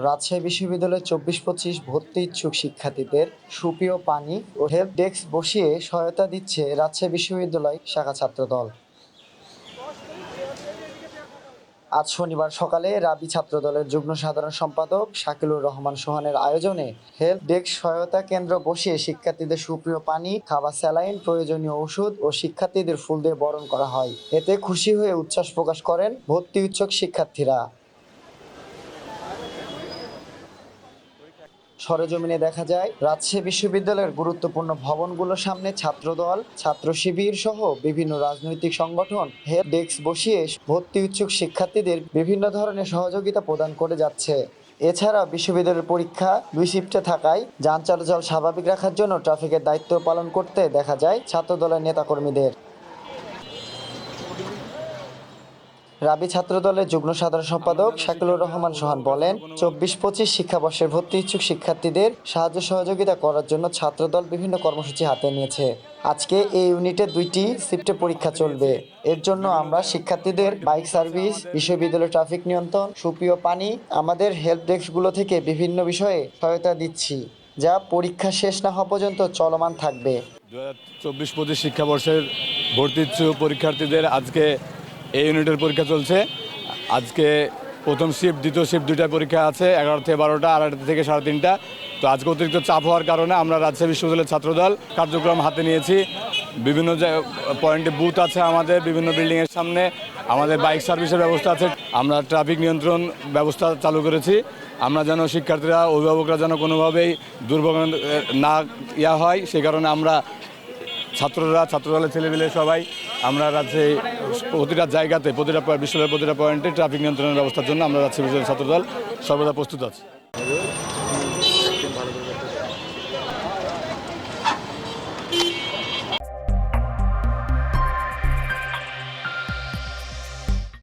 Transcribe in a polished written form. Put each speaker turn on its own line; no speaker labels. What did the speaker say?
রাজশাহী বিশ্ববিদ্যালয়ের 24-25 ভর্তি ইচ্ছুক শিক্ষার্থীদের সুপেয় পানি ও হেল্প ডেস্ক বসিয়ে সহায়তা দিচ্ছে রাজশাহী বিশ্ববিদ্যালয় শাখা ছাত্রদল। আজ শনিবার সকালে রাবি ছাত্রদলের যুগ্ম সাধারণ সম্পাদক শাকিলুর রহমান সোহানের আয়োজনে হেল্প ডেস্ক সহায়তা কেন্দ্র বসিয়ে শিক্ষার্থীদের সুপেয় পানি, খাবার, স্যালাইন, প্রয়োজনীয় ওষুধ ও শিক্ষার্থীদের ফুল দিয়ে বরণ করা হয়। এতে খুশি হয়ে উচ্ছ্বাস প্রকাশ করেন ভর্তি ইচ্ছুক শিক্ষার্থীরা। সরেজমিনে দেখা যায় রাজশাহী বিশ্ববিদ্যালয়ের গুরুত্বপূর্ণ ভবনগুলোর সামনে ছাত্রদল, ছাত্র শিবির সহ বিভিন্ন রাজনৈতিক সংগঠন হেল্প ডেস্ক বসিয়ে ভর্তি ইচ্ছুক শিক্ষার্থীদের বিভিন্ন ধরনের সহযোগিতা প্রদান করে যাচ্ছে। এছাড়া বিশ্ববিদ্যালয়ের পরীক্ষা 2 শিফটে থাকায় যান চলাচল স্বাভাবিক রাখার জন্য ট্রাফিকের দায়িত্ব পালন করতে দেখা যায় ছাত্রদলের নেতাকর্মীদের। রাবি ছাত্রদলের যুগ্ম সাধারণ সম্পাদক শাকিলুর রহমান সোহান বলেন, 24-25 শিক্ষাবর্ষের ভর্তি ইচ্ছুক শিক্ষার্থীদের সাহায্য সহযোগিতা করার জন্য ছাত্রদল বিভিন্ন কর্মসূচি হাতে নিয়েছে। আজকে এই ইউনিটে 2টি শিফটে পরীক্ষা চলবে। এর জন্য আমরা শিক্ষার্থীদের বাইক সার্ভিস, বিশ্ববিদ্যালয়ের ট্রাফিক নিয়ন্ত্রণ, সুপেয় পানি, আমাদের হেল্প ডেস্কগুলো থেকে বিভিন্ন বিষয়ে সহায়তা দিচ্ছি, যা পরীক্ষা শেষ না হওয়া পর্যন্ত চলমান থাকবে।
2024-25 শিক্ষাবর্ষের ভর্তি ইচ্ছুক পরীক্ষার্থীদের আজকে এই ইউনিটের পরীক্ষা চলছে। আজকে প্রথম শিফট, দ্বিতীয় শিফট 2টা পরীক্ষা আছে, 11 থেকে 12টা, 8টা থেকে 3:30টা। তো আজকে অতিরিক্ত চাপ হওয়ার কারণে আমরা রাজশাহী বিশ্ববিদ্যালয়ের ছাত্রদল কার্যক্রম হাতে নিয়েছি। বিভিন্ন পয়েন্টে বুথ আছে, আমাদের বিভিন্ন বিল্ডিংয়ের সামনে আমাদের বাইক সার্ভিসের ব্যবস্থা আছে। আমরা ট্রাফিক নিয়ন্ত্রণ ব্যবস্থা চালু করেছি। আমরা যেন শিক্ষার্থীরা, অভিভাবকরা যেন কোনোভাবেই দুর্ভোগ না হয়, সে কারণে আমরা ছাত্রদলের ছেলেমেলে সবাই আমরা রাজশাহী প্রতিটা জায়গাতে, বিশ্ববিদ্যালয়ের প্রতিটা পয়েন্টে ট্রাফিক নিয়ন্ত্রণের ব্যবস্থার জন্য আমরা রাজশাহী বিশ্ববিদ্যালয়ের ছাত্রদল সর্বদা প্রস্তুত আছি।